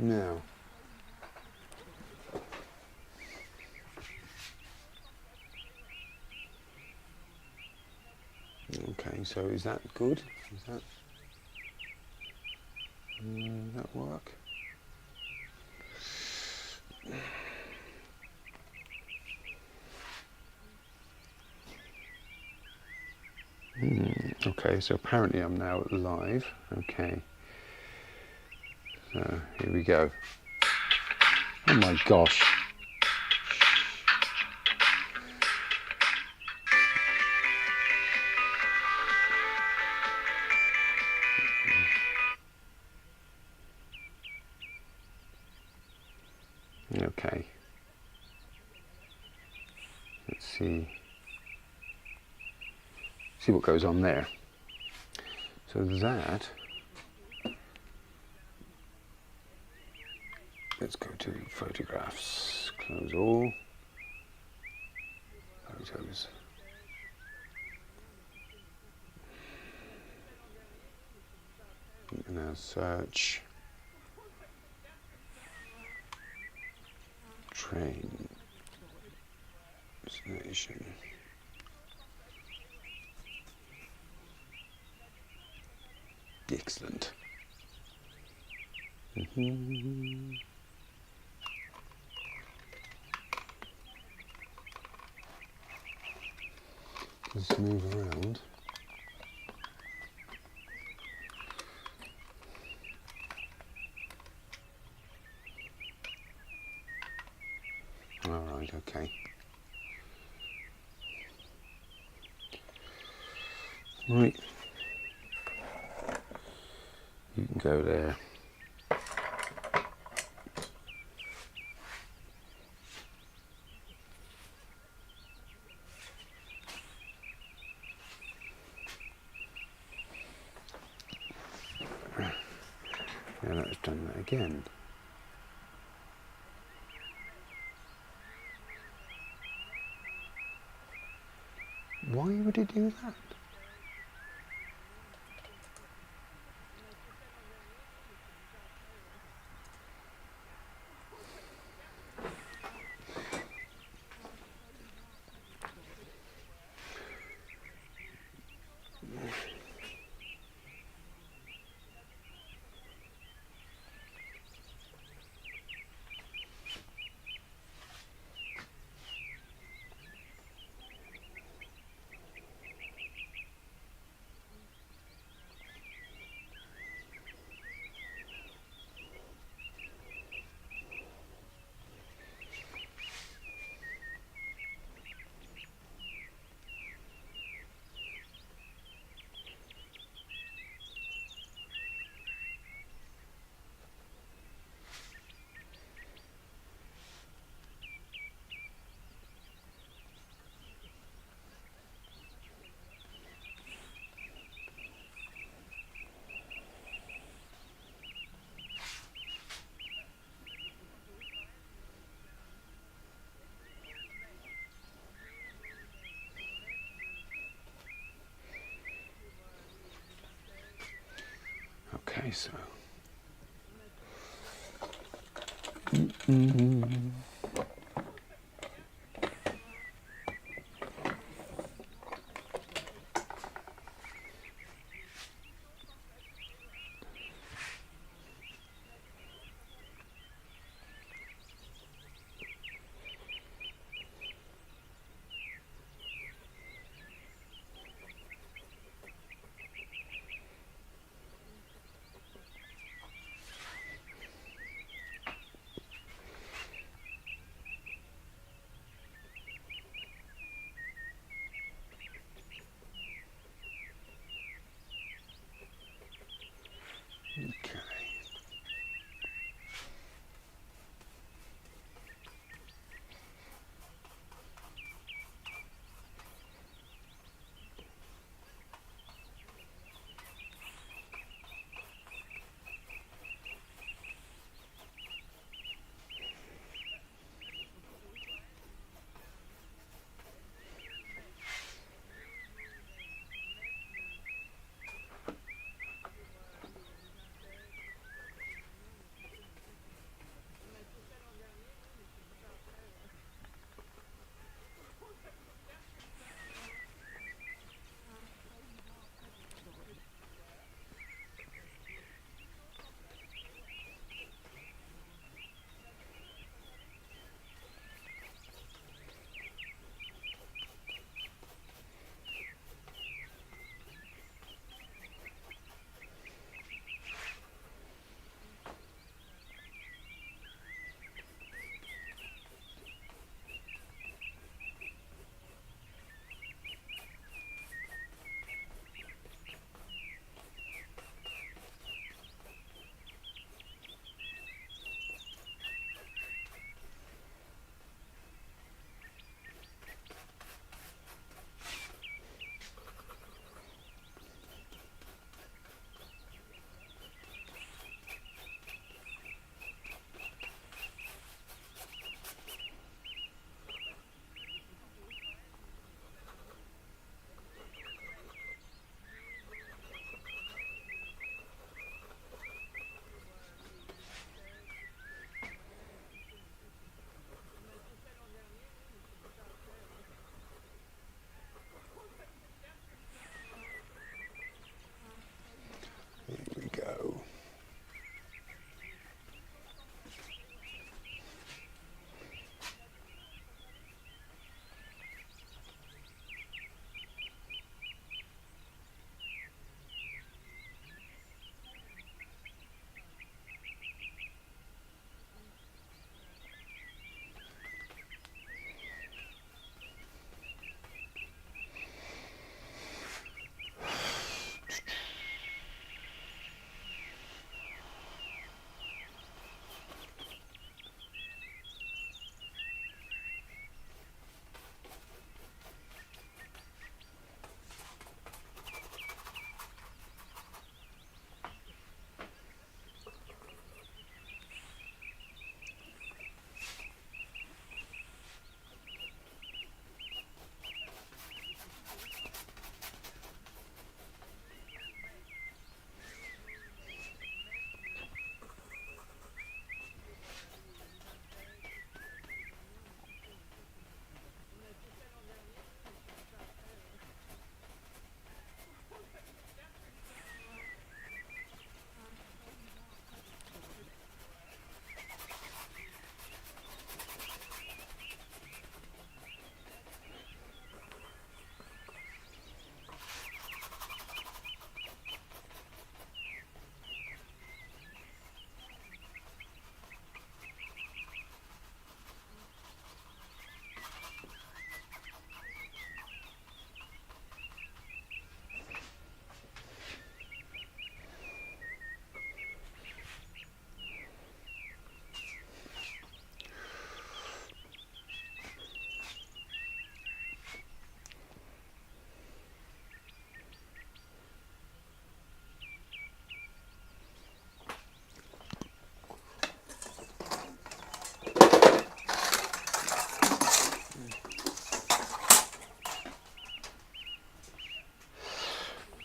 Now, okay, so is that good? Does that work? Okay, so apparently I'm now live. Okay, so here we go. Oh my gosh. Okay, let's see what goes on there. So that, let's go to photographs, close all, photos. And now search, train, destination. Excellent. Let's move around. All right, okay. Right. You can go there. Yeah, let's done that again. Why would it do that? Okay, so.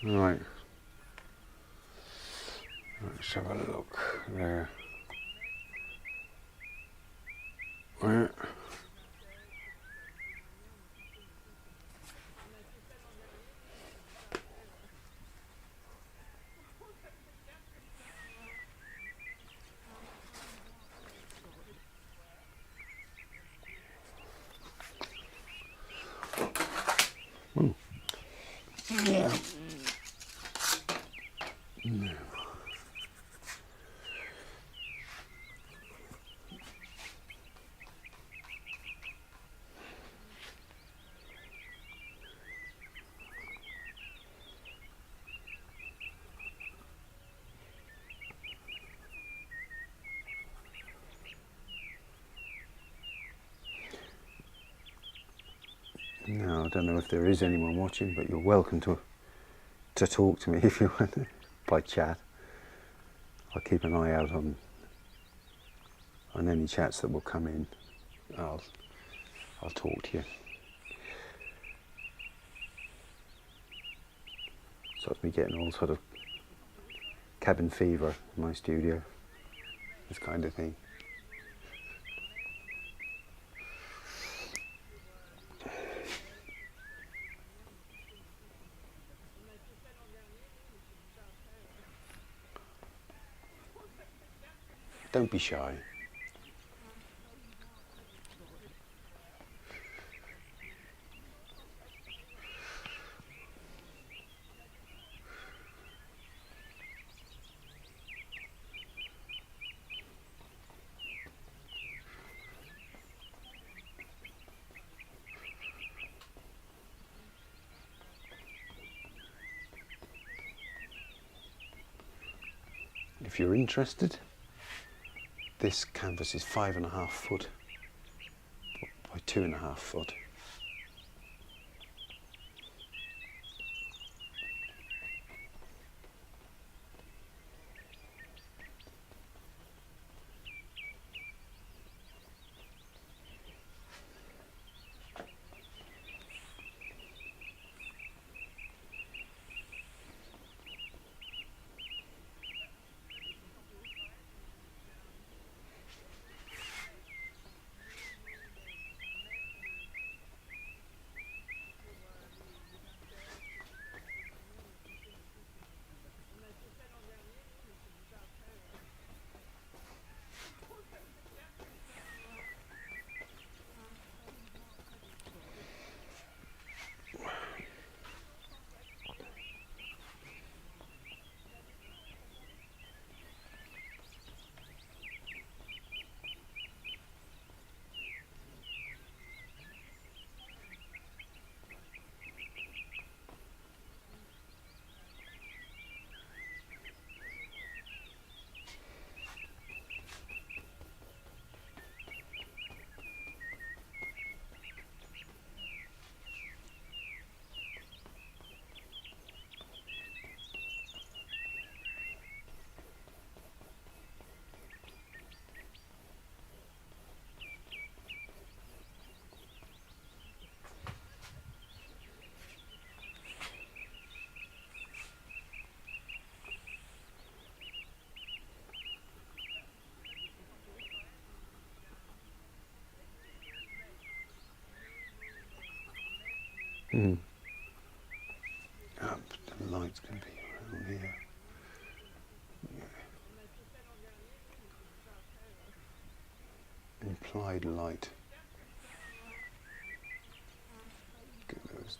Right. Let's have a look there. Right. Ooh. Yeah. No. No, I don't know if there is anyone watching, but you're welcome to talk to me if you want to, by chat. I'll keep an eye out on any chats that will come in. I'll talk to you. So it's me getting all sort of cabin fever in my studio, this kind of thing. Don't be shy. If you're interested, this canvas is 5.5 foot by 2.5 foot. Mm. The light's going to be around here. Yeah. Implied light. Get those.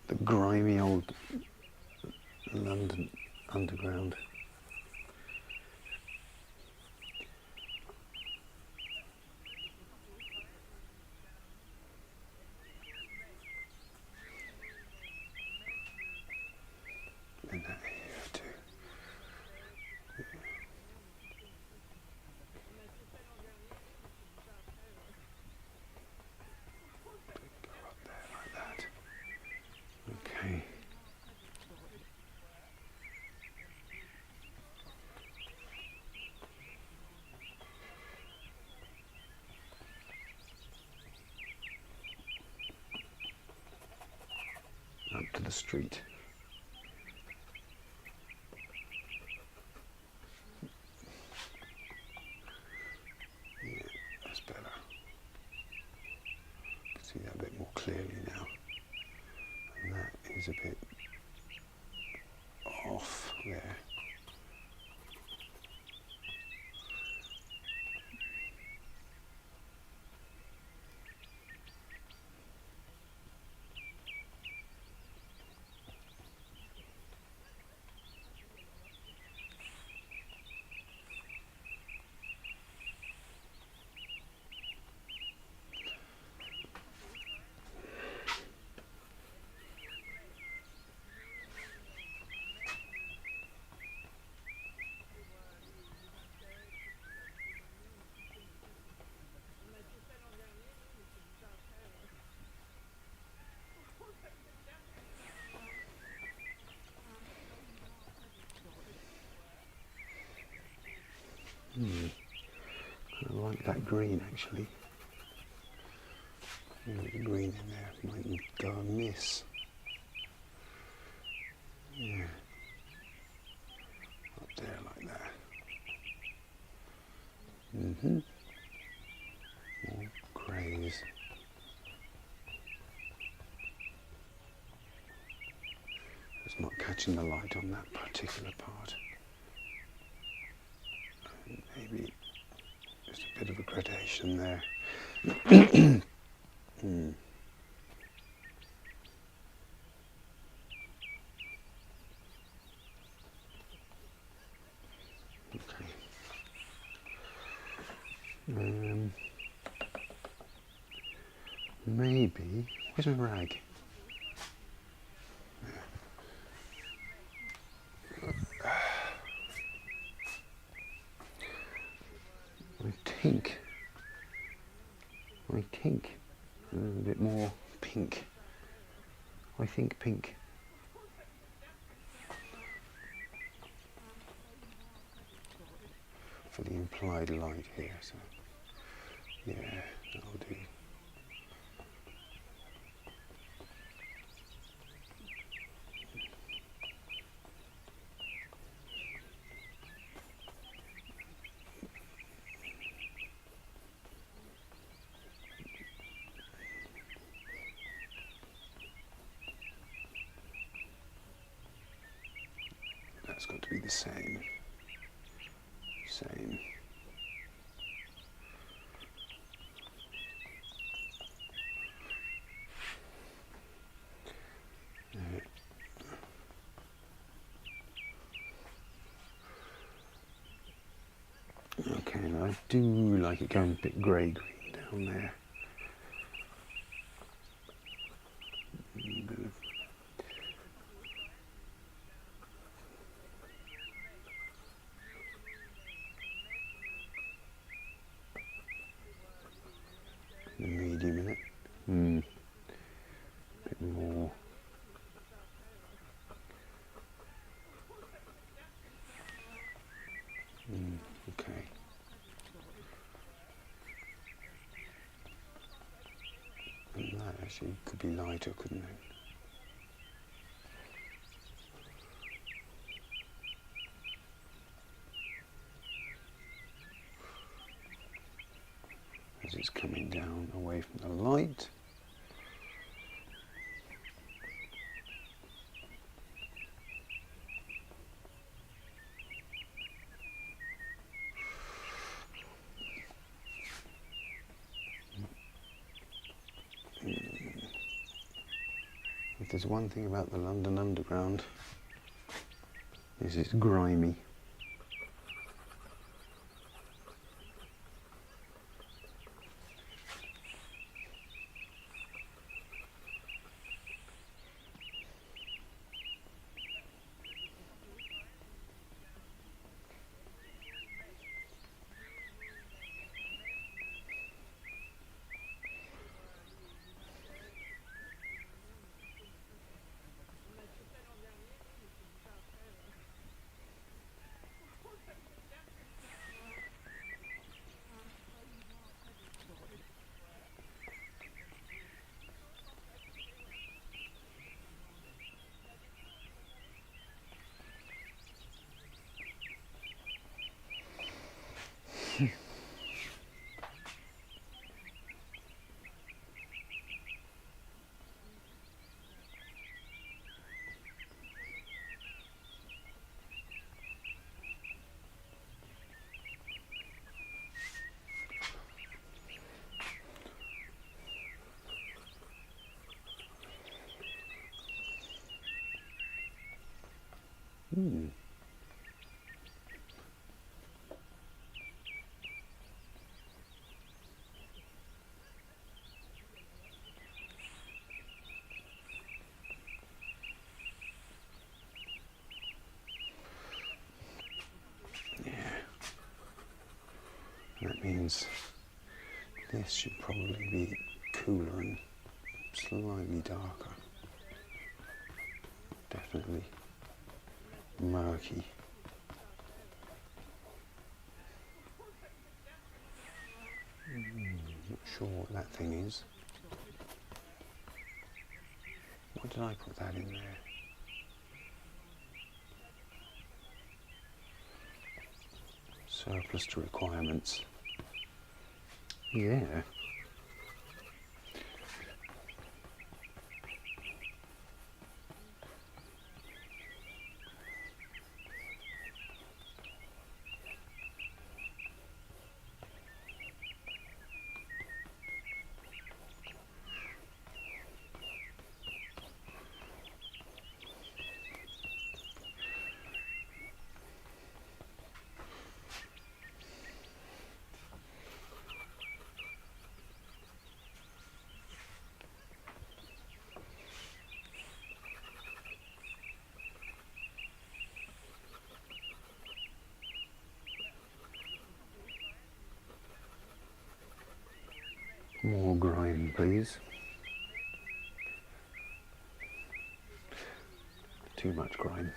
The grimy old London Underground. And that here too. Go up there like that. Okay. Up to the street. Yeah, that's better. You can see that a bit more clearly now. And that is a bit off there. I like that green actually. The green in there might go amiss. Yeah. Up there like that. More greys. It's not catching the light on that particular part. And maybe just a bit of a gradation there. Okay. Maybe. Where's my rag? I think a little bit more pink. I think pink. For the implied light here, so yeah, that'll do. That's got to be the same. Same. Okay, now I do like it going a bit grey-green down there. The medium in it. Bit more. Okay. And that actually could be lighter, couldn't it? As it's coming down away from the light. If there's one thing about the London Underground, is it's grimy. That means this should probably be cooler and slightly darker. Definitely murky. Not sure what that thing is. Why did I put that in there? Surplus to requirements. Yeah. More grime, please. Too much grime.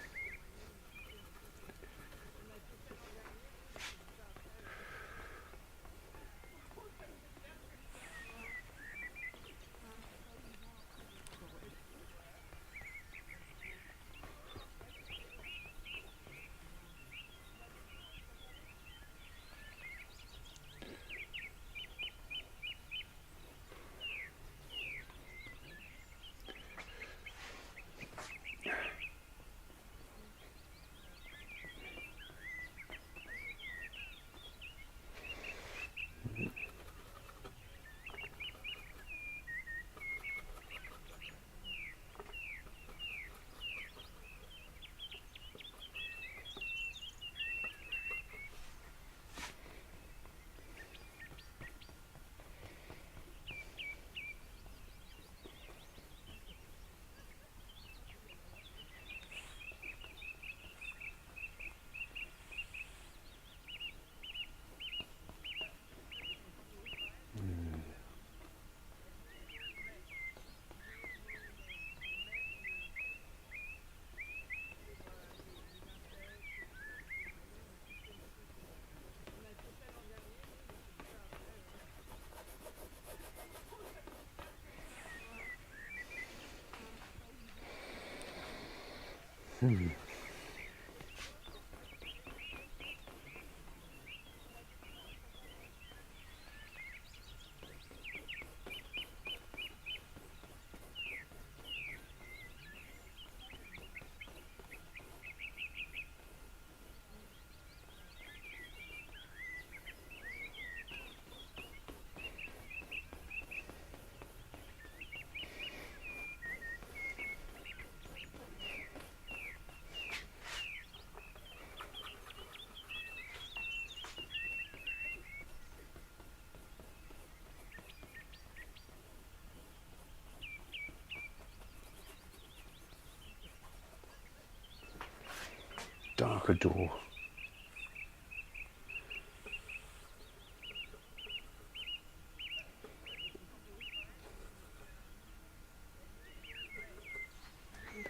darker door.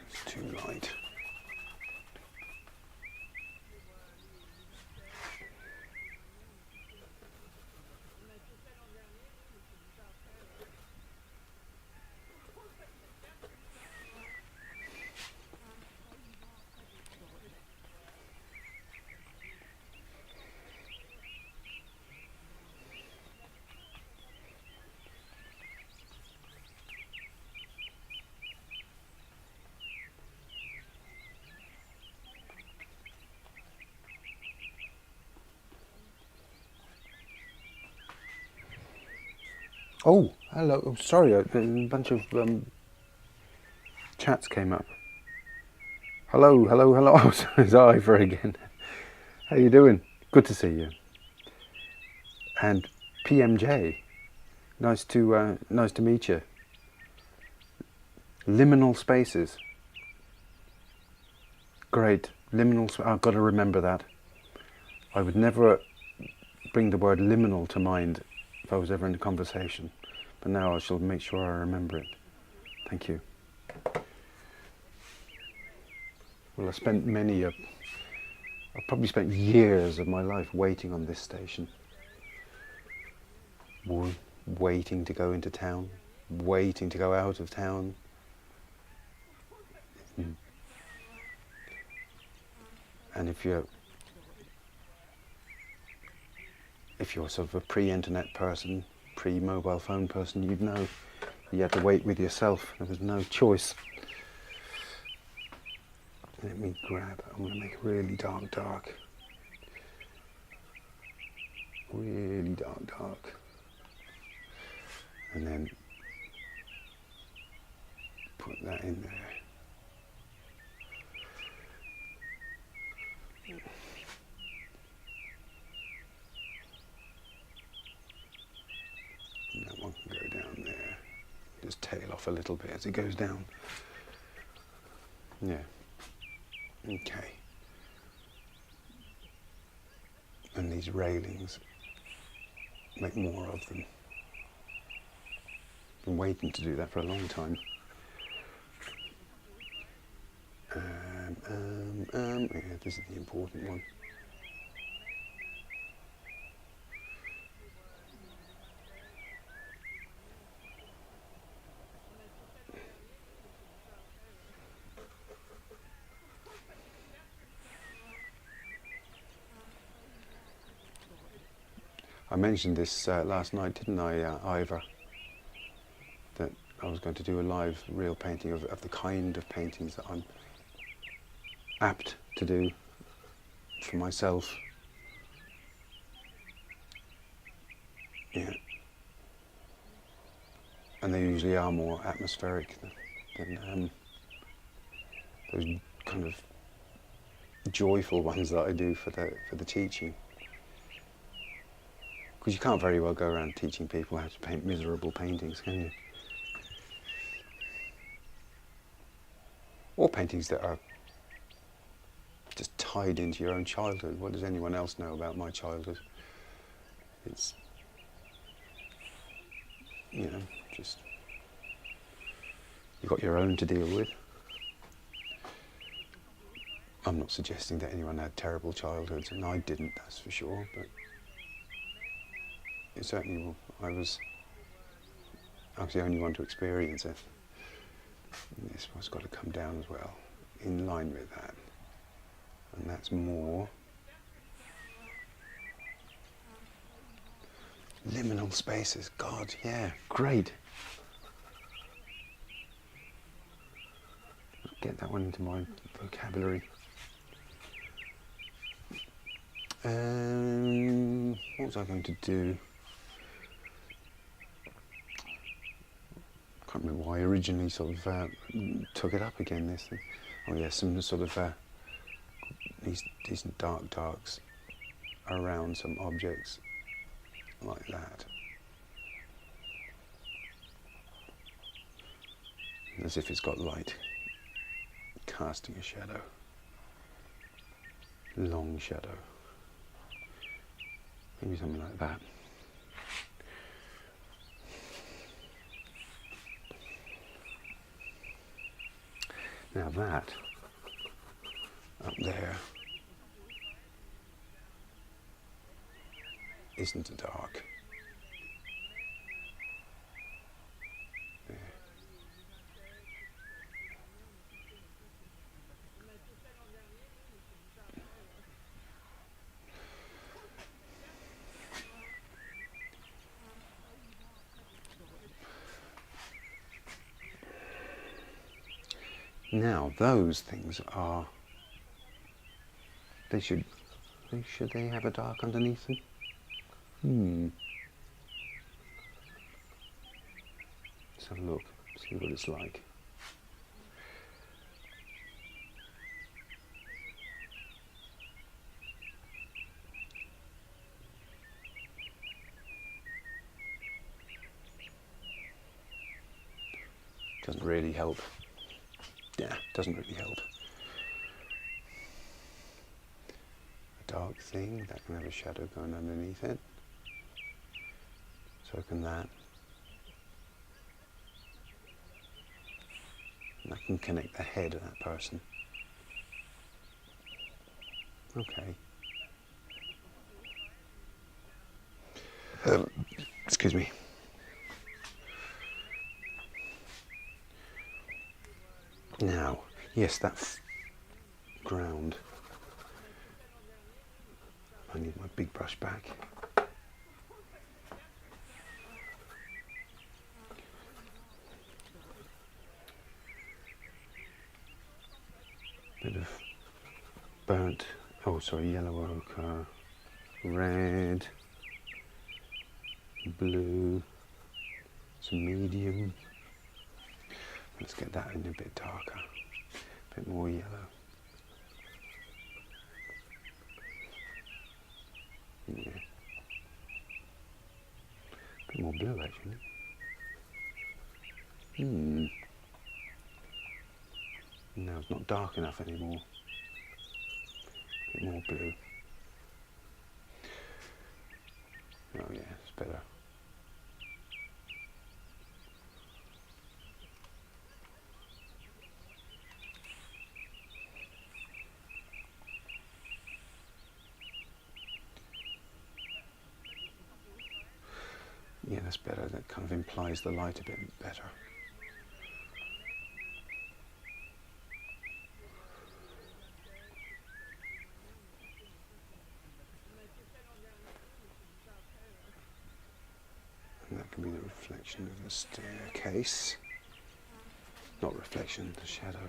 It's too light. Oh, hello. Oh, sorry, a bunch of chats came up. Hello, hello, hello. Oh, sorry, it's Ivor again. How you doing? Good to see you. And PMJ, nice to meet you. Liminal spaces. Great. Liminal. I've got to remember that. I would never bring the word liminal to mind if I was ever in a conversation, but now I shall make sure I remember it. Thank you. Well, I've probably spent years of my life waiting on this station. Waiting to go into town, waiting to go out of town. And if you're sort of a pre-internet person, pre-mobile phone person, you'd know you had to wait with yourself. There was no choice. Let me grab, I'm going to make it really dark. Really dark. And then put that in there. And that one can go down there. Just tail off a little bit as it goes down. Yeah. Okay. And these railings, make more of them. Been waiting to do that for a long time. Yeah, this is the important one. I mentioned this last night, didn't I, Ivor? That I was going to do a live real painting of the kind of paintings that I'm apt to do for myself. Yeah. And they usually are more atmospheric than those kind of joyful ones that I do for the teaching. Because you can't very well go around teaching people how to paint miserable paintings, can you? Or paintings that are just tied into your own childhood. What does anyone else know about my childhood? It's, just, you've got your own to deal with. I'm not suggesting that anyone had terrible childhoods, and I didn't, that's for sure, but it certainly, I was the only one to experience it. And this one's got to come down as well, in line with that. And that's more liminal spaces. God, yeah, great. Get that one into my vocabulary. What was I going to do? I can't remember why I originally sort of took it up again, this thing. Oh yeah, some sort of these decent darks around some objects like that. As if it's got light casting a shadow. long shadow. Maybe something like that. Now that up there isn't a dark. There. Now those things are, should they have a dark underneath them? Let's have a look, see what it's like. Doesn't really help. Yeah, doesn't really help. A dark thing, that can have a shadow going underneath it. So can that. And I can connect the head of that person. Okay. Excuse me. Now, yes, that ground. I need my big brush back. Bit of burnt, yellow ochre, red, blue, some medium. Let's get that in a bit darker, a bit more yellow. Yeah. A bit more blue actually. No, it's not dark enough anymore. A bit more blue. Oh yeah, it's better. Yeah, that's better. That kind of implies the light a bit better. And that can be the reflection of the staircase. Not reflection, the shadow.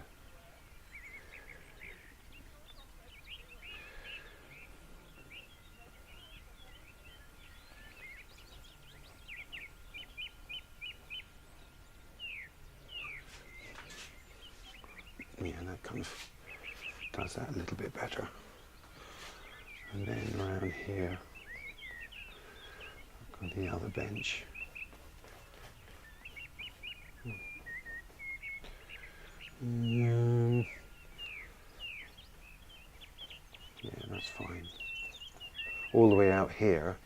Yeah, that kind of does that a little bit better. And then around here, I've got the other bench. Yeah, that's fine. All the way out here,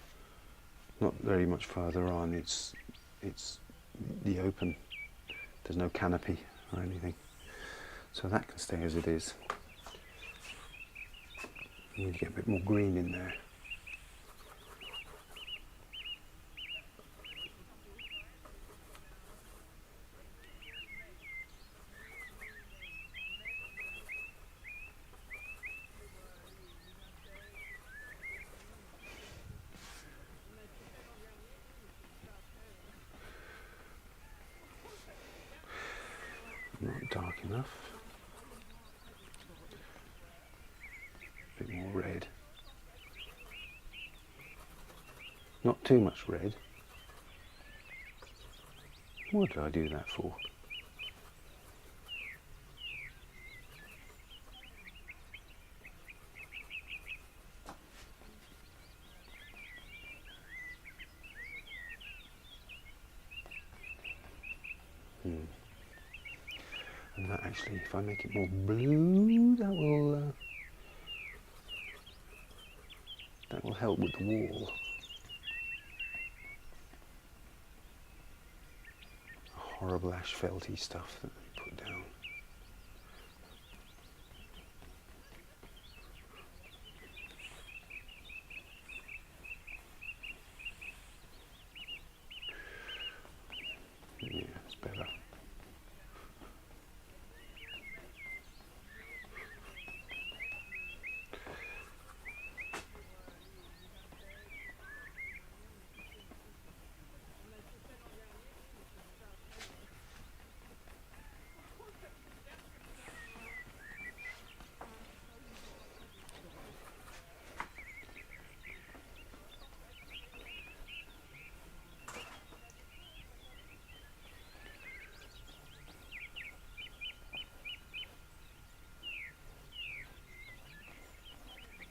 not very much further on, it's the open. There's no canopy or anything. So that can stay as it is. You need to get a bit more green in there. Not dark enough. A bit more red. Not too much red. What did I do that for? And that actually, if I make it more blue, that will That will help with the wall. Horrible asphalty stuff that they put down. Yeah, it's better.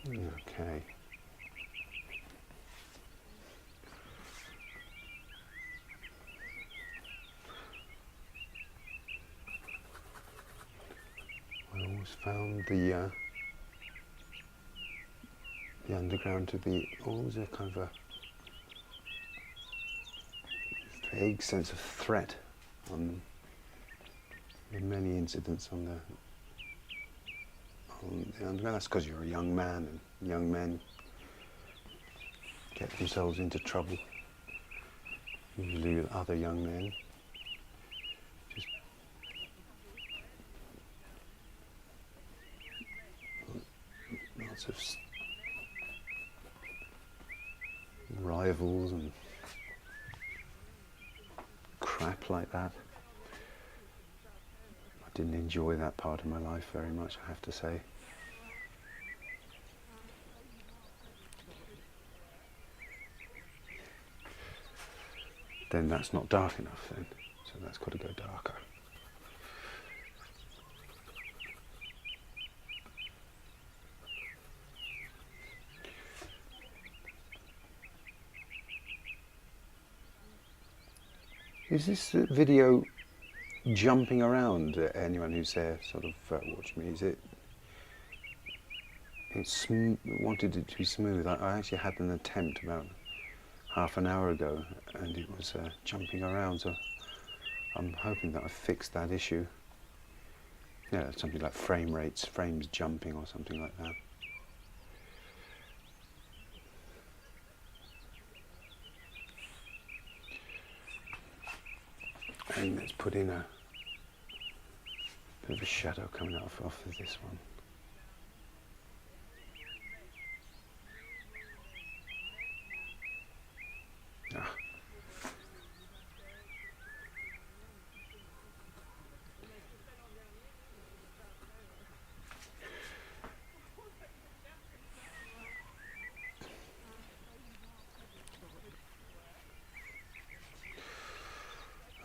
Okay. I always found the underground to be always a kind of a vague sense of threat on in many incidents on the underground. That's because you're a young man, and young men get themselves into trouble, usually with other young men. Just lots of rivals and crap like that. I didn't enjoy that part of my life very much, I have to say. Then that's not dark enough then, so that's got to go darker. Is this video jumping around? Anyone who's there sort of watch me, is it? Wanted it to be smooth. I actually had an attempt about half an hour ago and it was jumping around, so I'm hoping that I've fixed that issue. Yeah, something like frame rates, frames jumping or something like that. And let's put in a bit of a shadow coming off of this one. Ah.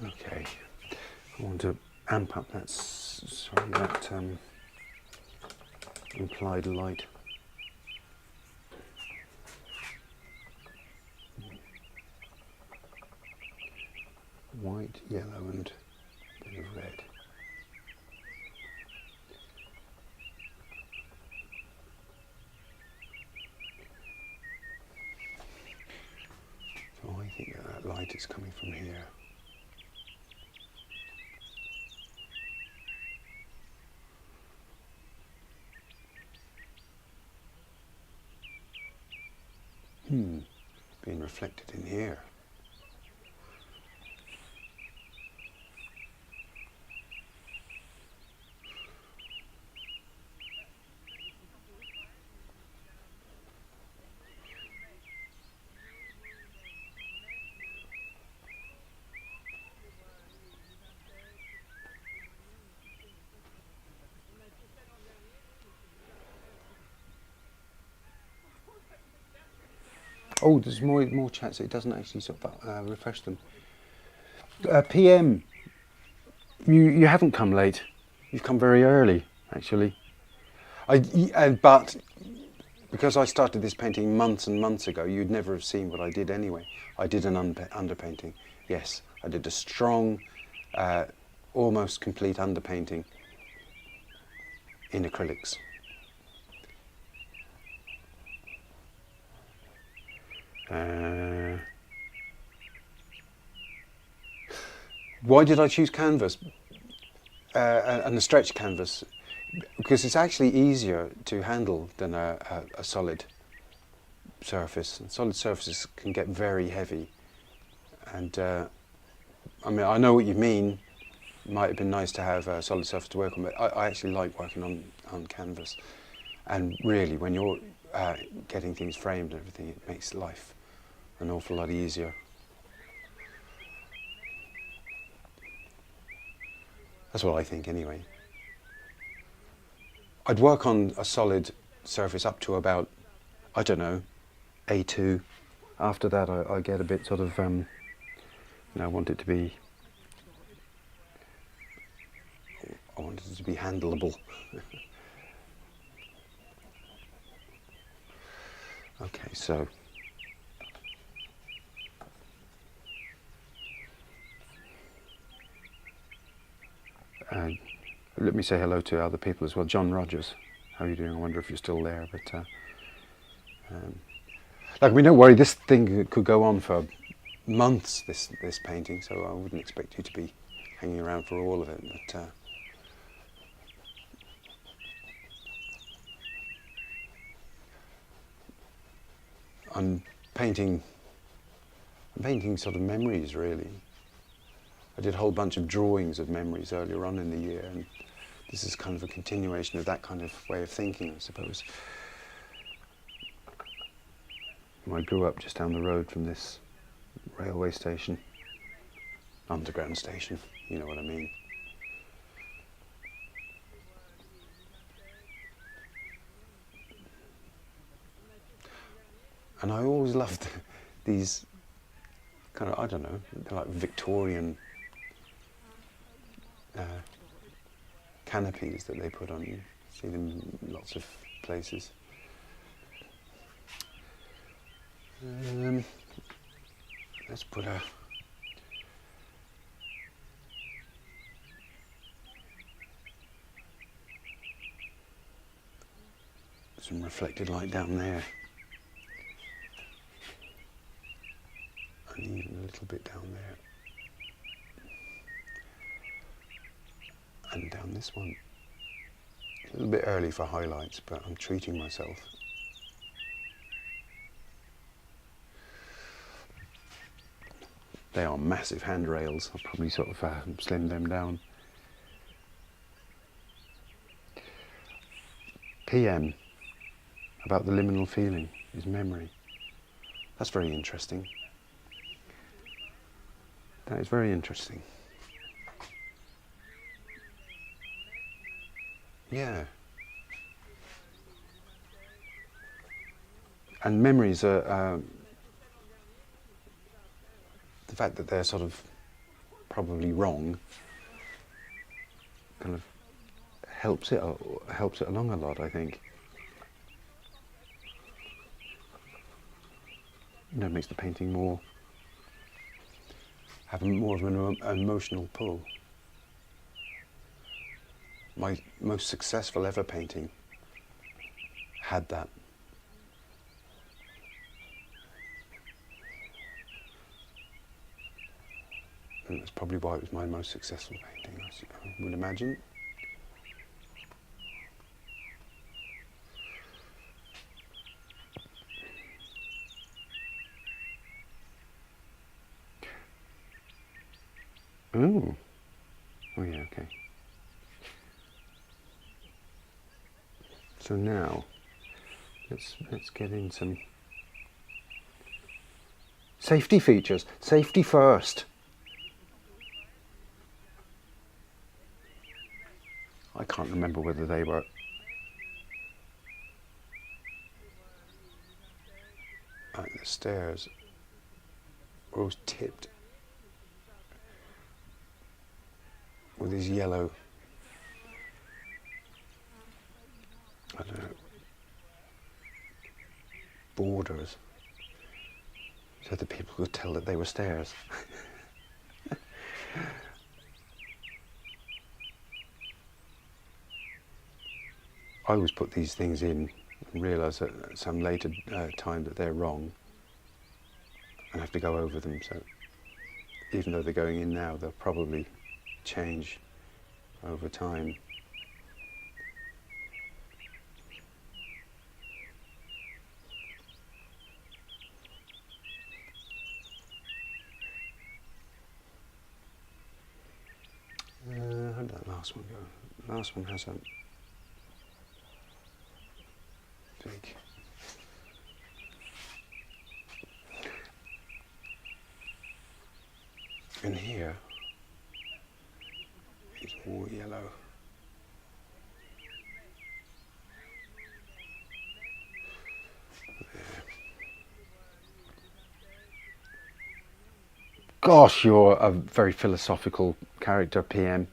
Okay, I want to amp up that, implied light. White, yellow and a bit of red. So I think that light is coming from here. Being reflected in here. Oh, there's more chats. It doesn't actually sort of refresh them. PM, you haven't come late. You've come very early, actually. But because I started this painting months and months ago, you'd never have seen what I did anyway. I did an underpainting. Yes, I did a strong, almost complete underpainting in acrylics. Why did I choose canvas and a stretch canvas? Because it's actually easier to handle than a solid surface. And solid surfaces can get very heavy. And I mean, I know what you mean. It might have been nice to have a solid surface to work on, but I actually like working on canvas. And really, when you're getting things framed and everything, it makes life an awful lot easier. That's what I think anyway. I'd work on a solid surface up to about, I don't know, A2. After that I get a bit sort of, I want it to be handleable. Okay, so let me say hello to other people as well. John Rogers, how are you doing? I wonder if you're still there. But like, don't worry, this thing could go on for months, this painting, so I wouldn't expect you to be hanging around for all of it. But I'm painting sort of memories, really. I did a whole bunch of drawings of memories earlier on in the year, and this is kind of a continuation of that kind of way of thinking, I suppose. I grew up just down the road from this railway station, underground station, you know what I mean. And I always loved these kind of, I don't know, they're like Victorian canopies that they put on. You see them in lots of places. Let's put some reflected light down there. And even a little bit down there. And down this one. A little bit early for highlights, but I'm treating myself. They are massive handrails. I'll probably sort of slim them down. PM, about the liminal feeling, is memory. That's very interesting. That is very interesting. Yeah. And memories are, the fact that they're sort of probably wrong kind of helps it along a lot, I think. It makes the painting have more of an emotional pull. My most successful ever painting had that. And that's probably why it was my most successful painting, I would imagine. Ooh. Oh yeah, okay. So now, let's get in some safety features. Safety first. I can't remember whether they were the stairs were always tipped with these yellow, I don't know, borders, so that people could tell that they were stairs. I always put these things in and realise at some later time that they're wrong. and have to go over them. So even though they're going in now, they'll probably change over time. How did that last one go? Last one has a big... And here is more yellow. There. Gosh, you're a very philosophical character, PM.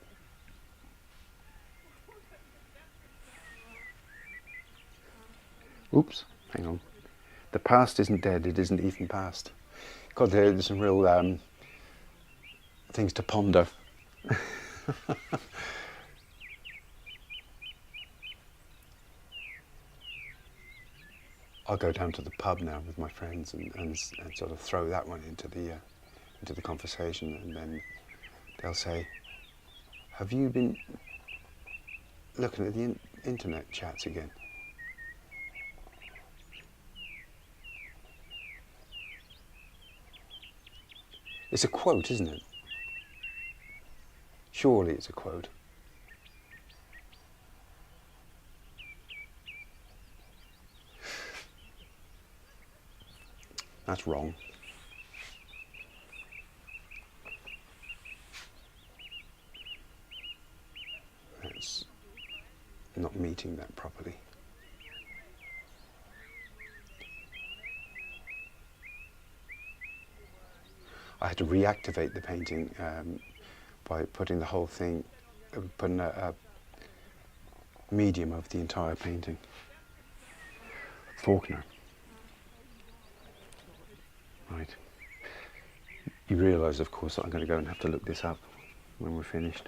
Oops, hang on. The past isn't dead, it isn't even past. God, there's some real things to ponder. I'll go down to the pub now with my friends and sort of throw that one into the conversation, and then they'll say, "Have you been looking at the internet chats again?" It's a quote, isn't it? Surely it's a quote. That's wrong. That's not meeting that properly. I had to reactivate the painting by putting the whole thing, putting a medium of the entire painting. Faulkner. Right. You realise, of course, that I'm going to go and have to look this up when we're finished.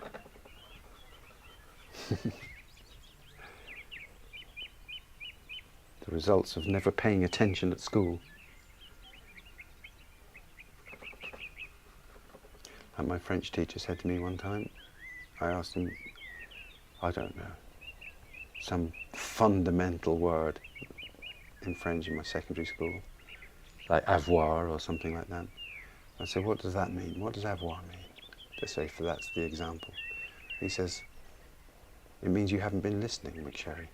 The results of never paying attention at school. And my French teacher said to me one time, I asked him, I don't know, some fundamental word in French in my secondary school, like avoir or something like that. I said, what does that mean? What does avoir mean? To say, for that's the example. He says, it means you haven't been listening, McSherry.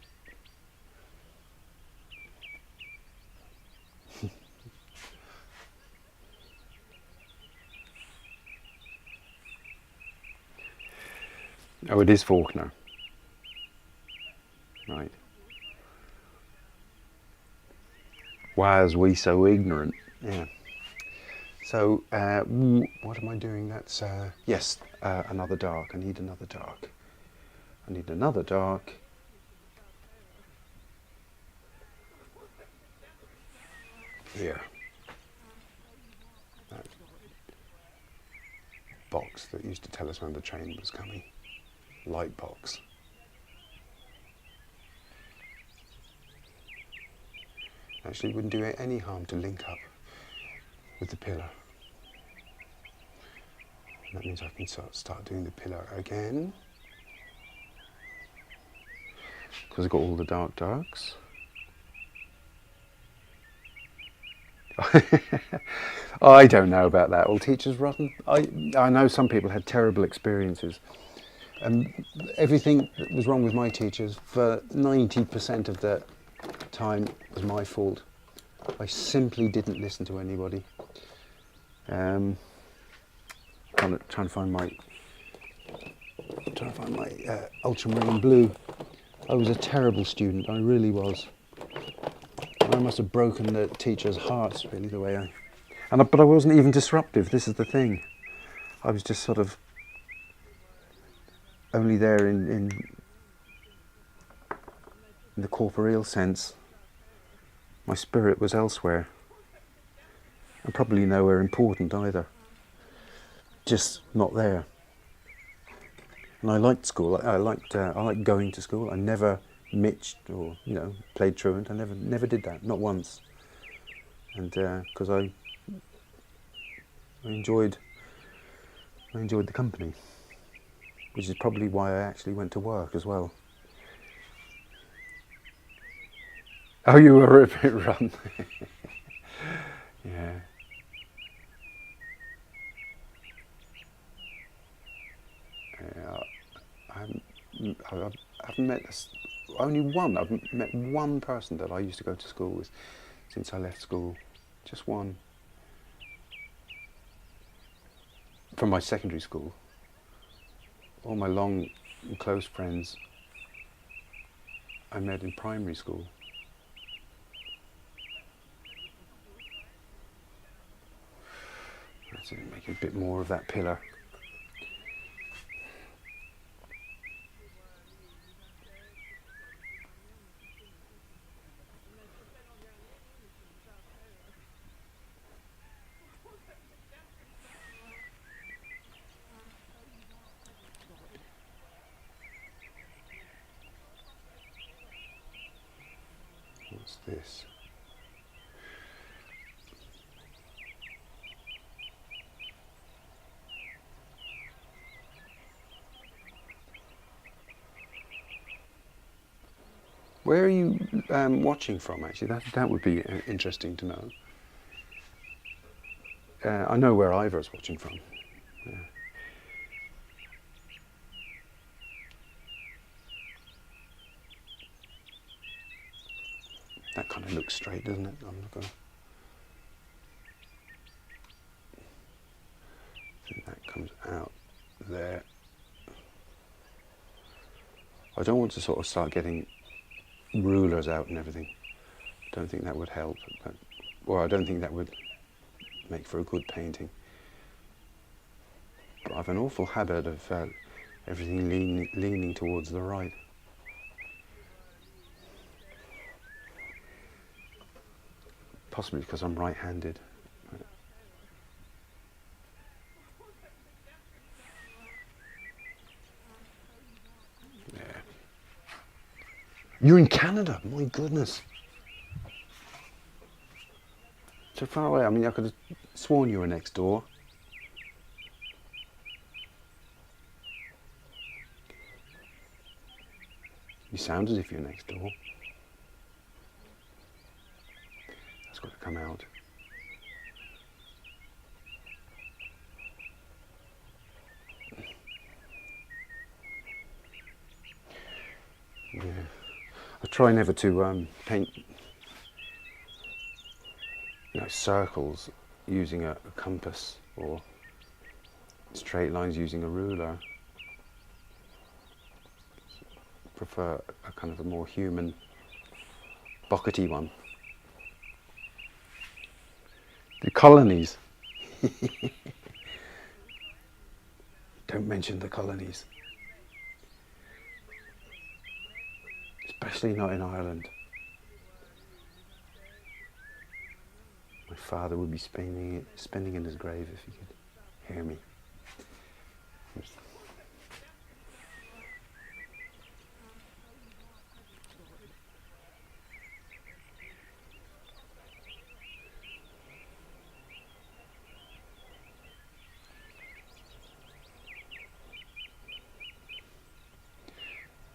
Oh, it is Faulkner. Right. Why is we so ignorant? Yeah. So, what am I doing? That's, yes, another dark. I need another dark. I need another dark. Here. That box that used to tell us when the train was coming. Light box. Actually, it wouldn't do it any harm to link up with the pillar. And that means I can start doing the pillar again. Because I've got all the darks. I don't know about that. All teachers rotten. I know some people had terrible experiences. And everything that was wrong with my teachers for 90% of the time was my fault. I simply didn't listen to anybody. Trying to find my ultramarine blue. I was a terrible student. I really was. And I must have broken the teachers' hearts, really, the way but I wasn't even disruptive. This is the thing. I was just sort of only there in the corporeal sense. My spirit was elsewhere, and probably nowhere important either. Just not there. And I liked school. I liked going to school. I never mitched or played truant. I never did that, not once. And because I I enjoyed the company, which is probably why I actually went to work as well. Oh, you were a bit run. Yeah. Yeah. I've met only one. I've met one person that I used to go to school with since I left school. Just one. From my secondary school. All my long and close friends I met in primary school. Let's make a bit more of that pillar. What's this? Where are you watching from, actually? That would be interesting to know. I know where Ivor's watching from. Yeah. That kind of looks straight, doesn't it? I'm not gonna. I think that comes out there. I don't want to sort of start getting rulers out and everything. Don't think that would help, or I don't think that would make for a good painting. But I've an awful habit of everything leaning towards the right. Possibly because I'm right-handed. Yeah. You're in Canada, my goodness. So far away. I mean, I could have sworn you were next door. You sound as if you're next door. That's got to come out. Yeah. I try never to paint, circles using a compass or straight lines using a ruler. Prefer a kind of a more human, buckety one. The colonies. Don't mention the colonies. Especially not in Ireland. My father would be spinning in his grave if he could hear me.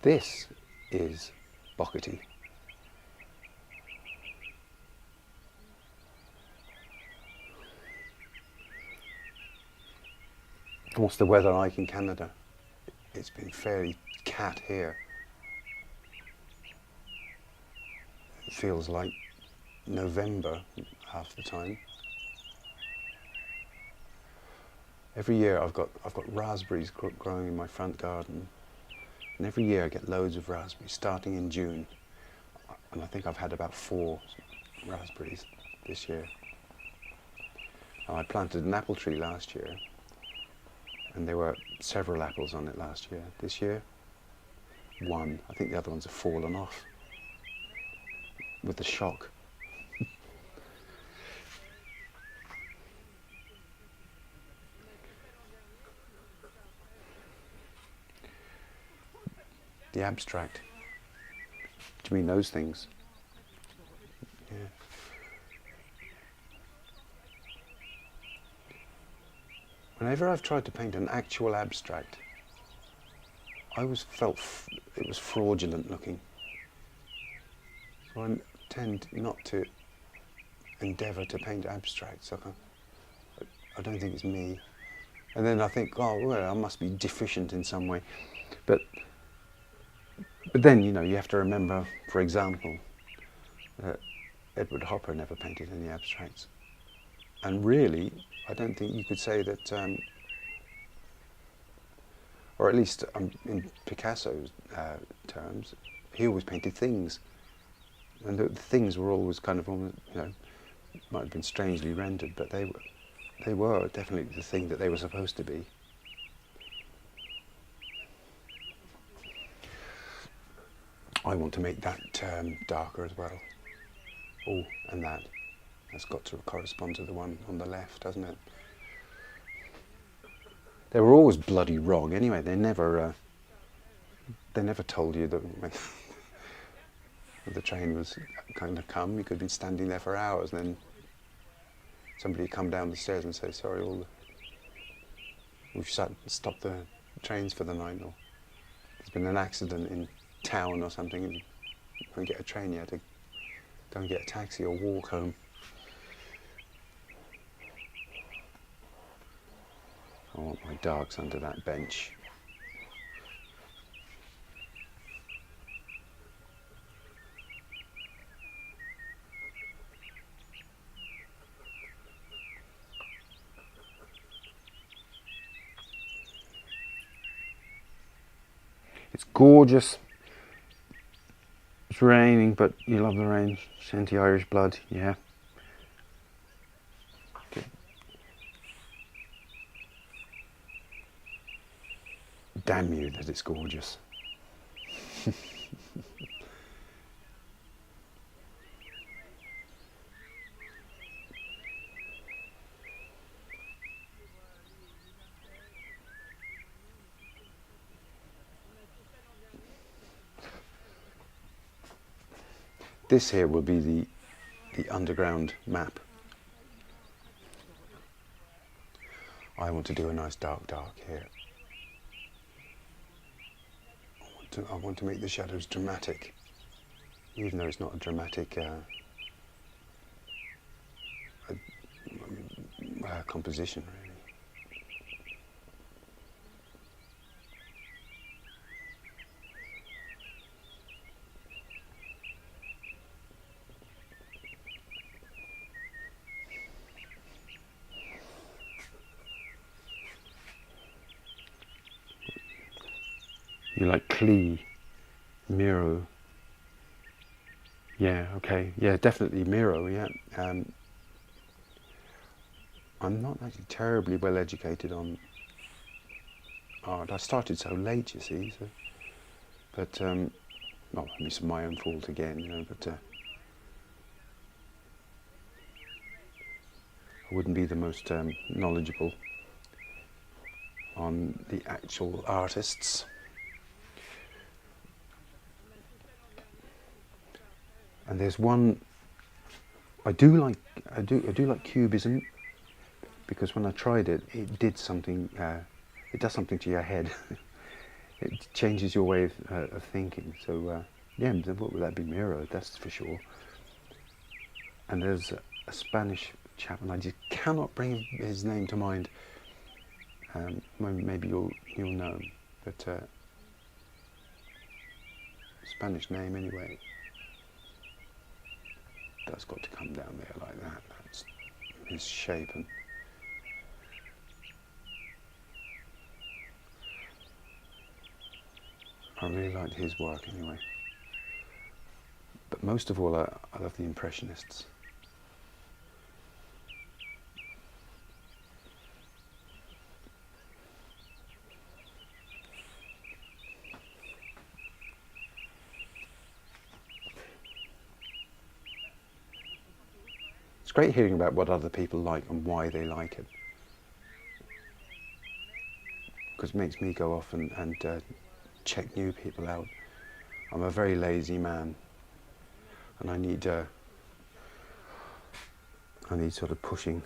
This is buckety. What's the weather like in Canada? It's been fairly cat here. It feels like November half the time. Every year I've got raspberries growing in my front garden, and every year I get loads of raspberries starting in June, and I think I've had about 4 raspberries this year. And I planted an apple tree last year, and there were several apples on it last year. This year, 1. I think the other ones have fallen off with the shock. The abstract. Do you mean those things? Yeah. whenever I've tried to paint an actual abstract, I always felt it was fraudulent looking. So I tend not to endeavour to paint abstracts. I don't think it's me. And then I think, oh, well, I must be deficient in some way. But then, you know, you have to remember, for example, that Edward Hopper never painted any abstracts. And really, I don't think you could say that, or at least in Picasso's terms, he always painted things. And the things were always kind of, you know, might have been strangely rendered, but they were definitely the thing that they were supposed to be. I want to make that darker as well. Oh, and that's got to correspond to the one on the left, hasn't it? They were always bloody wrong anyway. They never told you that the train was going to come. You could be standing there for hours, and then somebody would come down the stairs and say, sorry, we've stopped the trains for the night, or there's been an accident in town or something, and you can't get a train, you had to go and get a taxi or walk home. I want my darks under that bench. It's gorgeous. It's raining, but you love the rain. It's anti-Irish blood, yeah. Okay. Damn you that it's gorgeous. This here will be the underground map. I want to do a nice dark here. I want to make the shadows dramatic, even though it's not a dramatic composition, really. You like Klee, Miro. Yeah, okay. Yeah, definitely Miro, yeah. I'm not actually terribly well educated on art. I started so late, you see, so, but, well, it's my own fault again, you know, but I wouldn't be the most knowledgeable on the actual artists. And there's one I do like Cubism, because when I tried it, it did something. It does something to your head. It changes your way of thinking. So yeah, what would that be? Miro, that's for sure. And there's a Spanish chap, and I just cannot bring his name to mind. Maybe you'll know him, but Spanish name anyway. That's got to come down there like that. That's his shape, and I really liked his work anyway. But most of all, I love the Impressionists. It's great hearing about what other people like and why they like it, because it makes me go off and check new people out. I'm a very lazy man, and I need sort of pushing.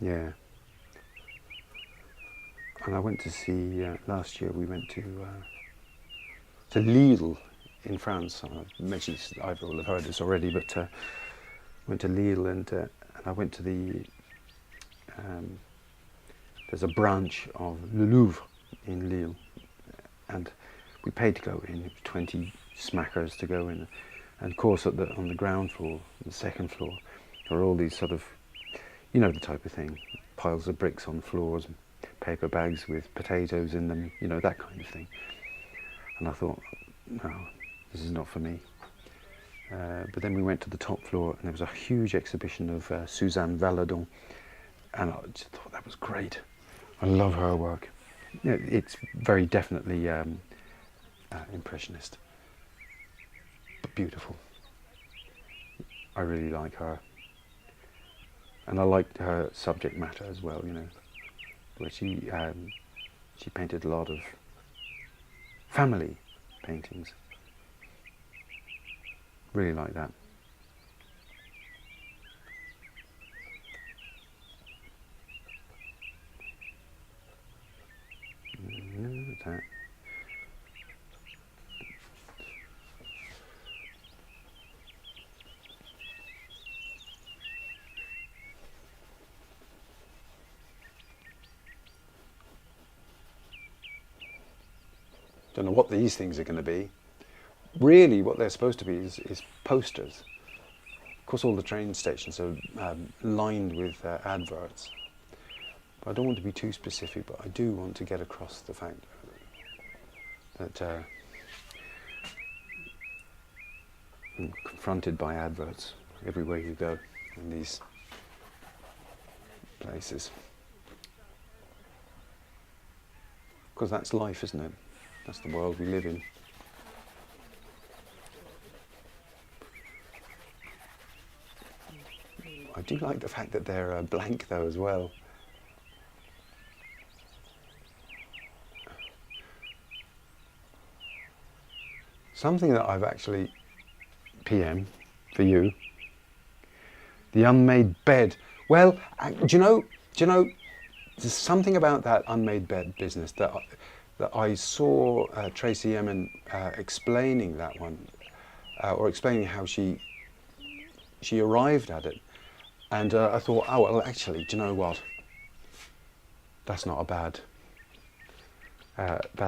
Yeah. And I went to see, last year we went to Lille in France. I mentioned this, I will have heard this already, but went to Lille and I went to there's a branch of Le Louvre in Lille, and we paid to go in, 20 smackers to go in. And of course on the ground floor, the second floor, there are all these sort of, you know, the type of thing, piles of bricks on floors, paper bags with potatoes in them, you know, that kind of thing. And I thought, no, this is not for me. But then we went to the top floor and there was a huge exhibition of Suzanne Valadon, and I just thought that was great. I love her work. Yeah, it's very definitely impressionist, but beautiful. I really like her. And I liked her subject matter as well, you know, where she painted a lot of family paintings. Really like that. That. Don't know what these things are going to be. Really what they're supposed to be is posters. Of course all the train stations are lined with adverts. But I don't want to be too specific, but I do want to get across the fact that I'm confronted by adverts everywhere you go in these places. Because that's life, isn't it? That's the world we live in. I do like the fact that they're blank though as well. Something that I've actually, PM, for you, the unmade bed. Well, do you know, there's something about that unmade bed business that I saw Tracy Emin explaining that one, or explaining how she arrived at it. And I thought, oh, well, actually, do you know what? That's not a bad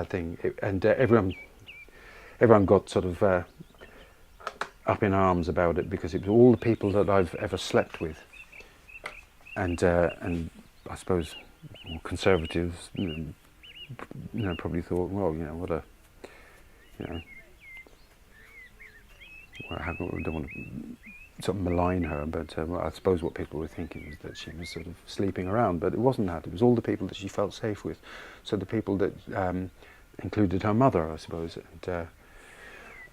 thing. And everyone got sort of up in arms about it because it was all the people that I've ever slept with, and I suppose conservatives, you know, probably thought, well, you know, what a, you know, well, I don't want to sort of malign her, but well, I suppose what people were thinking was that she was sort of sleeping around, but it wasn't that. It was all the people that she felt safe with. So the people that included her mother, I suppose,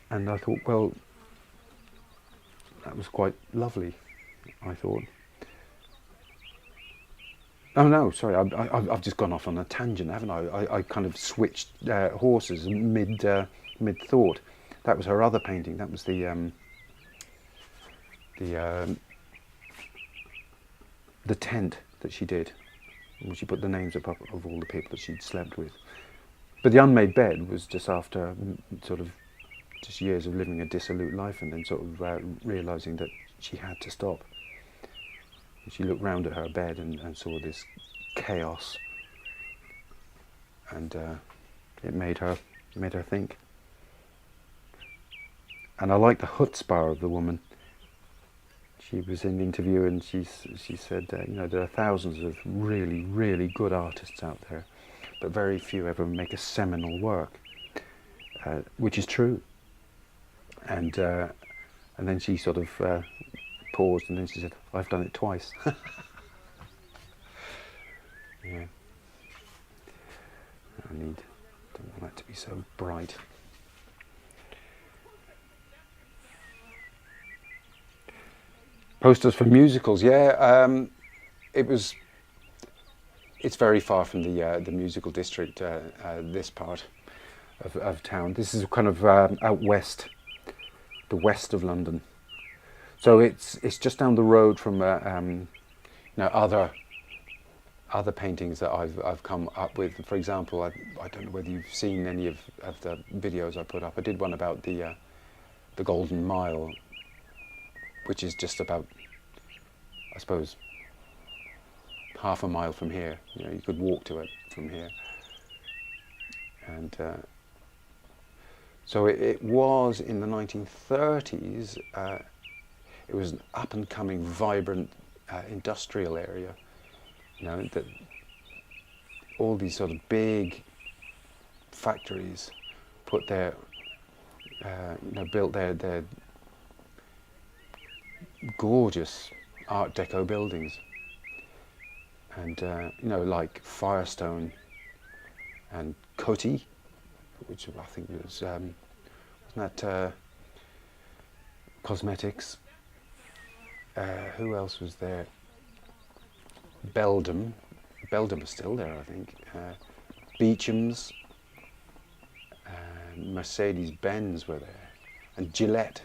and I thought, well, that was quite lovely, I thought. Oh no, sorry, I've just gone off on a tangent, haven't I? I kind of switched horses mid-thought. That was her other painting. That was the tent that she did. She put the names up of all the people that she'd slept with. But the unmade bed was just after sort of just years of living a dissolute life, and then sort of realising that she had to stop. And she looked round at her bed and saw this chaos, and it made her think. And I like the chutzpah of the woman. She was in the interview and she said, you know, there are thousands of really, really good artists out there, but very few ever make a seminal work, which is true. And then she sort of paused, and then she said, I've done it twice. Yeah. Don't want that to be so bright. Posters for musicals, yeah. It's very far from the musical district, this part of town. This is kind of out west, the west of London. So it's just down the road from you know, other other paintings that I've come up with. For example, I don't know whether you've seen any of the videos I put up. I did one about the Golden Mile, which is just about, I suppose, half a mile from here. You know, you could walk to it from here. And so it was in the 1930s. It was an up-and-coming, vibrant industrial area. You know, that all these sort of big factories put their, built their gorgeous Art Deco buildings, and like Firestone and Coty, which I think was wasn't that cosmetics. Who else was there? Beldam is still there, I think. Beecham's, Mercedes-Benz were there, and Gillette.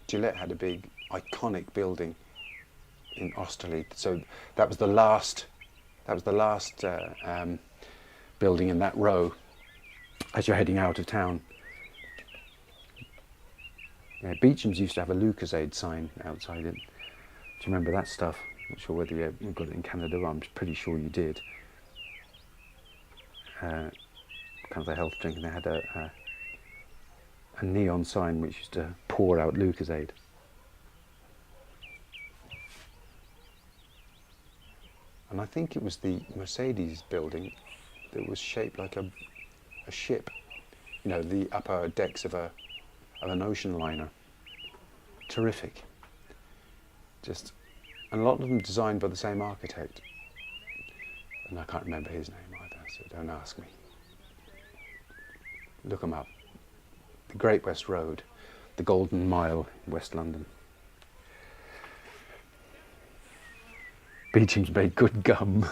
Gillette had a big, iconic building in Austerlitz. So that was the last building in that row as you're heading out of town. Yeah, Beecham's used to have a Lucasade sign outside it. Do you remember that stuff? Not sure whether you got it in Canada, but I'm pretty sure you did. Kind of a health drink, and they had a neon sign which used to pour out Lucasade. And I think it was the Mercedes building that was shaped like a ship. You know, the upper decks of an ocean liner. Terrific. And a lot of them designed by the same architect. And I can't remember his name either, so don't ask me. Look them up. The Great West Road, the Golden Mile in West London. Beecham's made good gum.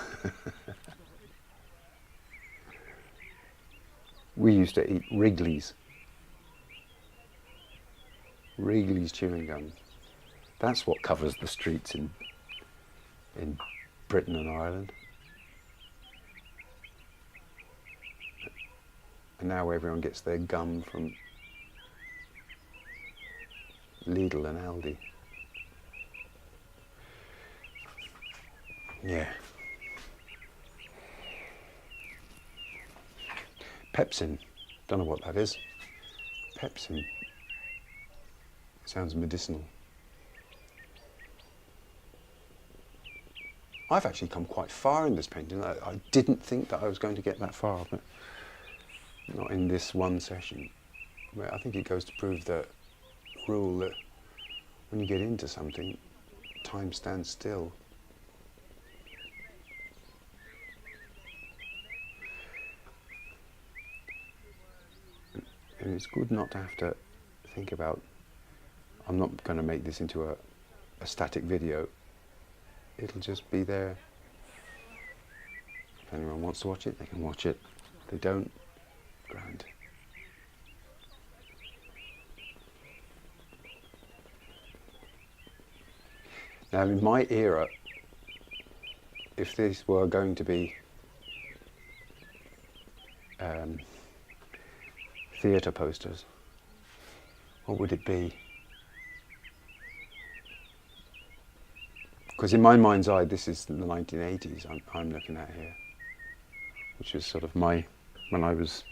We used to eat Wrigley's. Wrigley's chewing gum. That's what covers the streets in Britain and Ireland. And now everyone gets their gum from Lidl and Aldi. Yeah. Pepsin. Don't know what that is. Pepsin. Sounds medicinal. I've actually come quite far in this painting. I didn't think that I was going to get that far, but not in this one session. But I think it goes to prove the rule that when you get into something, time stands still. And it's good not to have to think about, I'm not going to make this into a static video. It'll just be there. If anyone wants to watch it, they can watch it. If they don't, grand. Now, in my era, if this were going to be theatre posters, what would it be? Because in my mind's eye, this is the 1980s I'm looking at here, which was sort of when I was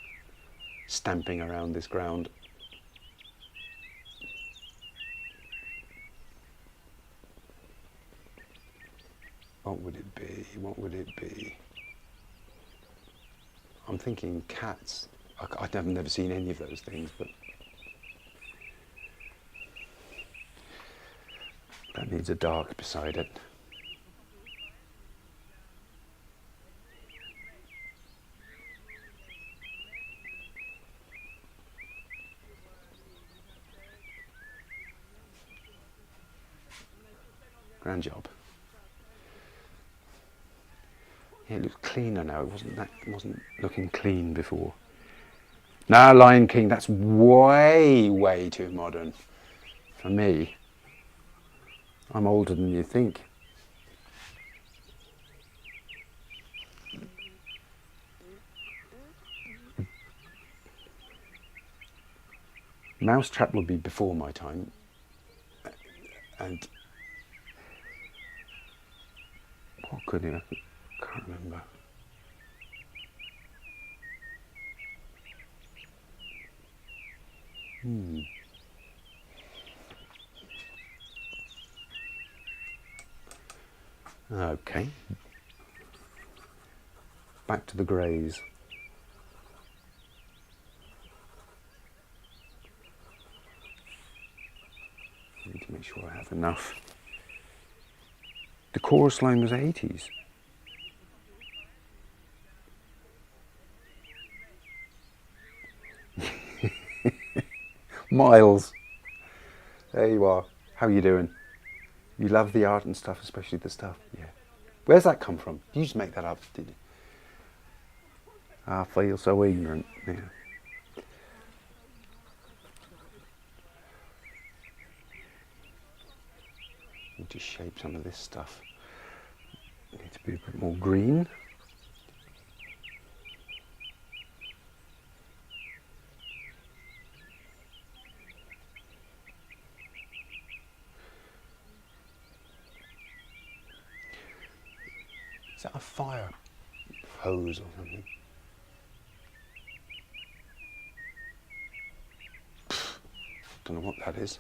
stamping around this ground. What would it be? What would it be? I'm thinking cats. I've never seen any of those things, but that needs a dark beside it. Grand job. Yeah, it looks cleaner now. It wasn't looking clean before. Now, Lion King, that's way, way too modern for me. I'm older than you think. Mousetrap would be before my time, and what could he? I can't remember. Okay. Back to the greys. I need to make sure I have enough. The chorus line was 80s. Miles, there you are. How are you doing? You love the art and stuff, especially the stuff. Yeah. Where's that come from? Did you just make that up, did you? I feel so ignorant. Yeah. Need to shape some of this stuff. Need to be a bit more green. Is that a fire hose or something? Don't know what that is.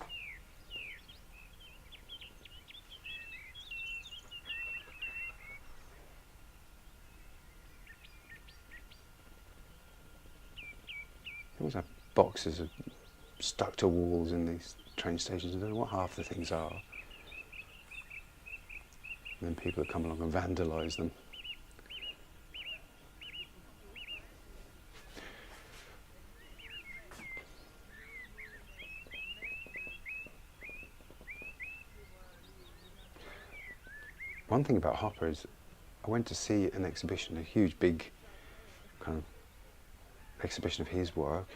There always have boxes of stuck to walls in these train stations. I don't know what half the things are. And then people come along and vandalise them. One thing about Hopper is I went to see an exhibition, a huge big kind of exhibition of his work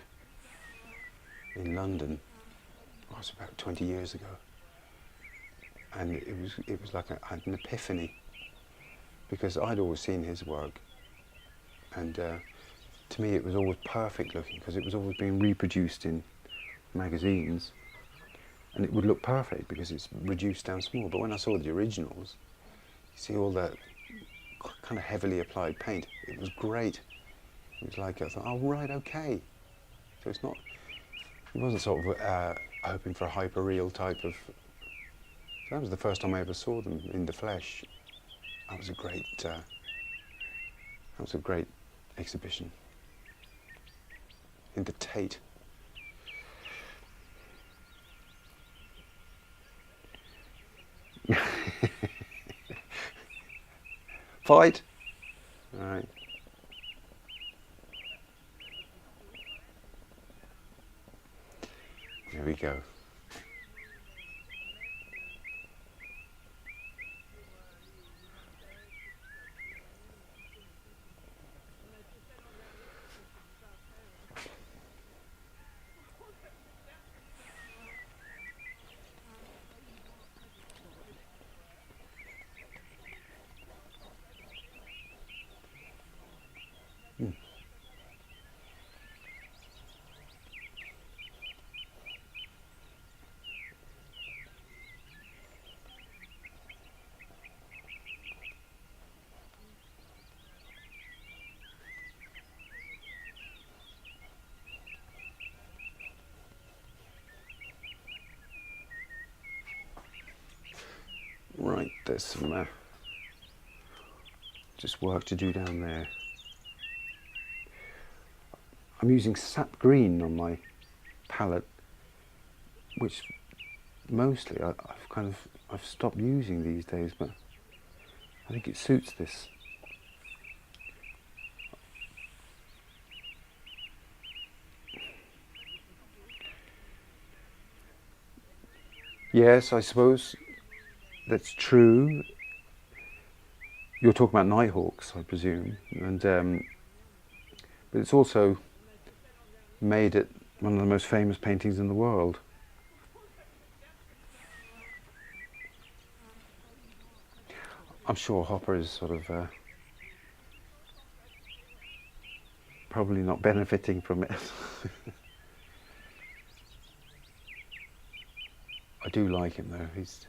in London. Oh, it was about 20 years ago. And it was like I had an epiphany, because I'd always seen his work, and to me it was always perfect looking, because it was always being reproduced in magazines, and it would look perfect because it's reduced down small. But when I saw the originals, you see all that kind of heavily applied paint. It was great. It was like I thought, oh right, okay. So it's not. It wasn't sort of hoping for a hyper-real type of. That was the first time I ever saw them in the flesh. That was a great exhibition in the Tate. Fight. All right. There we go. Right, there's some just work to do down there. I'm using sap green on my palette, which mostly I've stopped using these days, but I think it suits this. Yes, I suppose that's true. You're talking about Nighthawks, I presume, and but it's also made it one of the most famous paintings in the world. I'm sure Hopper is sort of probably not benefiting from it. I do like him though. He's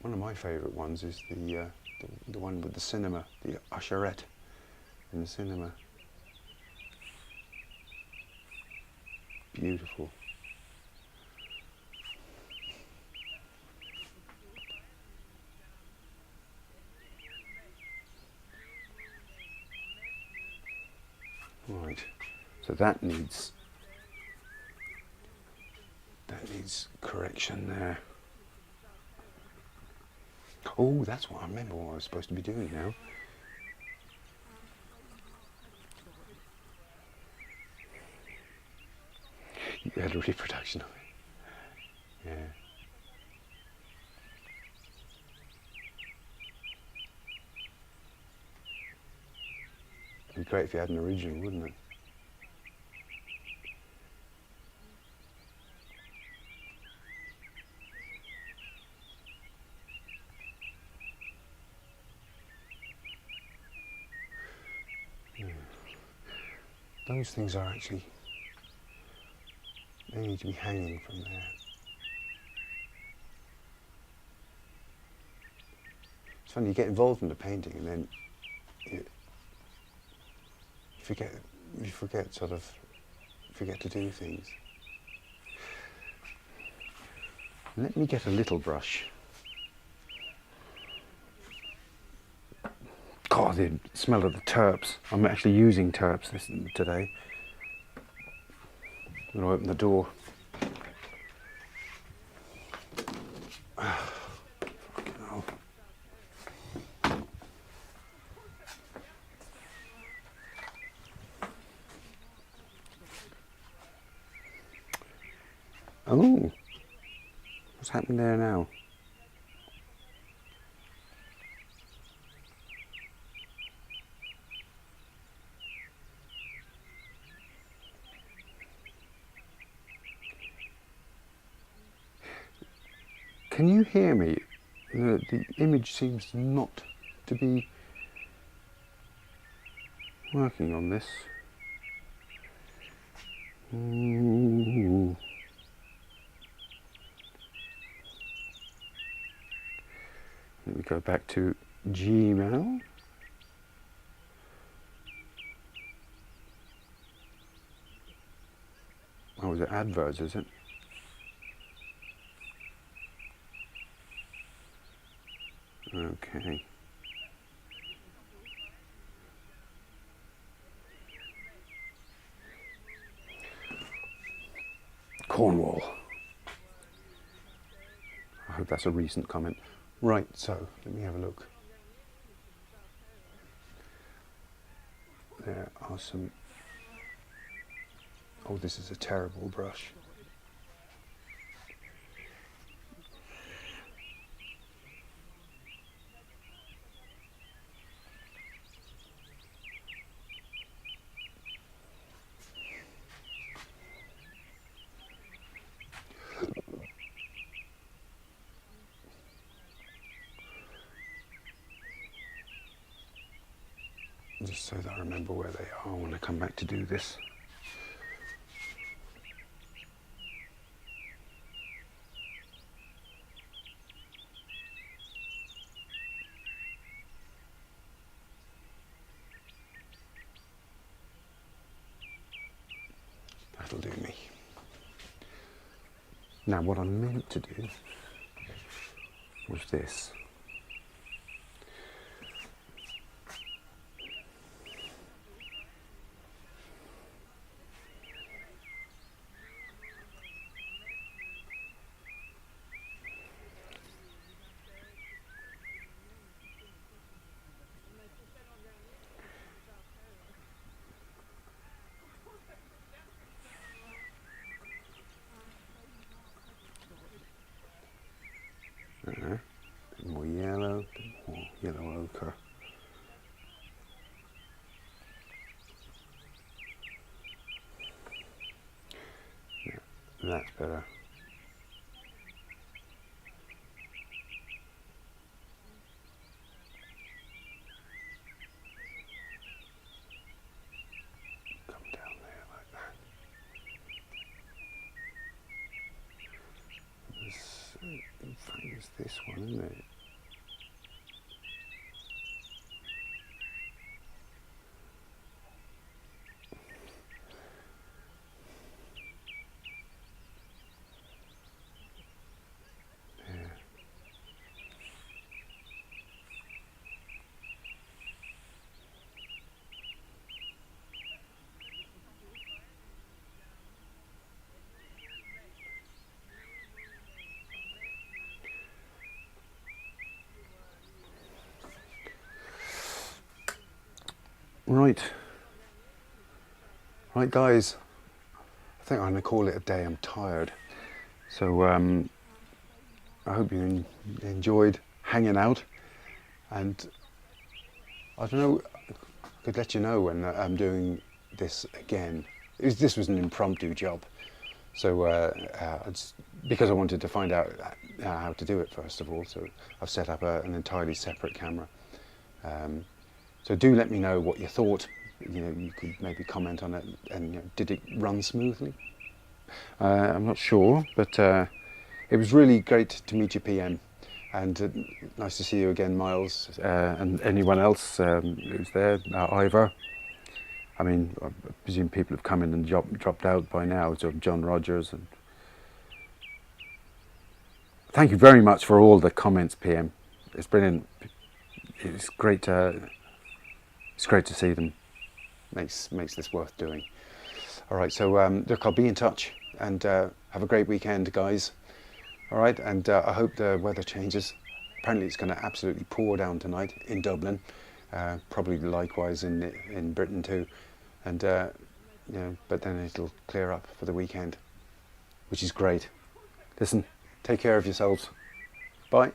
one of my favourite ones is the one with the cinema, the usherette in the cinema. Beautiful. Right, so that needs correction there. Oh, that's what I remember what I was supposed to be doing now. You had a reproduction of it. Yeah. It'd be great if you had an original, wouldn't it? Yeah. Those things are actually, they need to be hanging from there. It's funny, you get involved in the painting and then you forget to do things. Let me get a little brush. God, the smell of the terps. I'm actually using terps today. I'm going to open the door. Oh, what's happened there now? Can you hear me? The image seems not to be working on this. Ooh. Let me go back to Gmail. Oh, is it adverts, is it? Okay. Cornwall. I hope that's a recent comment. Right, so let me have a look. There are some... Oh, this is a terrible brush. Just so that I remember where they are when I come back to do this. That'll do me. Now what I meant to do was this. yellow ochre. Yeah, that's better. Come down there like that. In fact, it's this one, isn't it? Right guys, I think I'm going to call it a day. I'm tired. So I hope you enjoyed hanging out, and I don't know, I could let you know when I'm doing this again. This was an impromptu job, so because I wanted to find out how to do it first of all, so I've set up an entirely separate camera. So do let me know what you thought. You know, you could maybe comment on it, and you know, did it run smoothly? I'm not sure, but it was really great to meet you, PM, and nice to see you again, Miles, and anyone else who's there, Ivor. I mean, I presume people have come in and dropped out by now, so John Rogers. And thank you very much for all the comments, PM. It's brilliant. It's great to see them. Makes this worth doing. All right, so look, I'll be in touch, and have a great weekend, guys. All right, and I hope the weather changes. Apparently it's going to absolutely pour down tonight in Dublin, probably likewise in Britain too, and you know, but then it'll clear up for the weekend, which is great. Listen, take care of yourselves. Bye.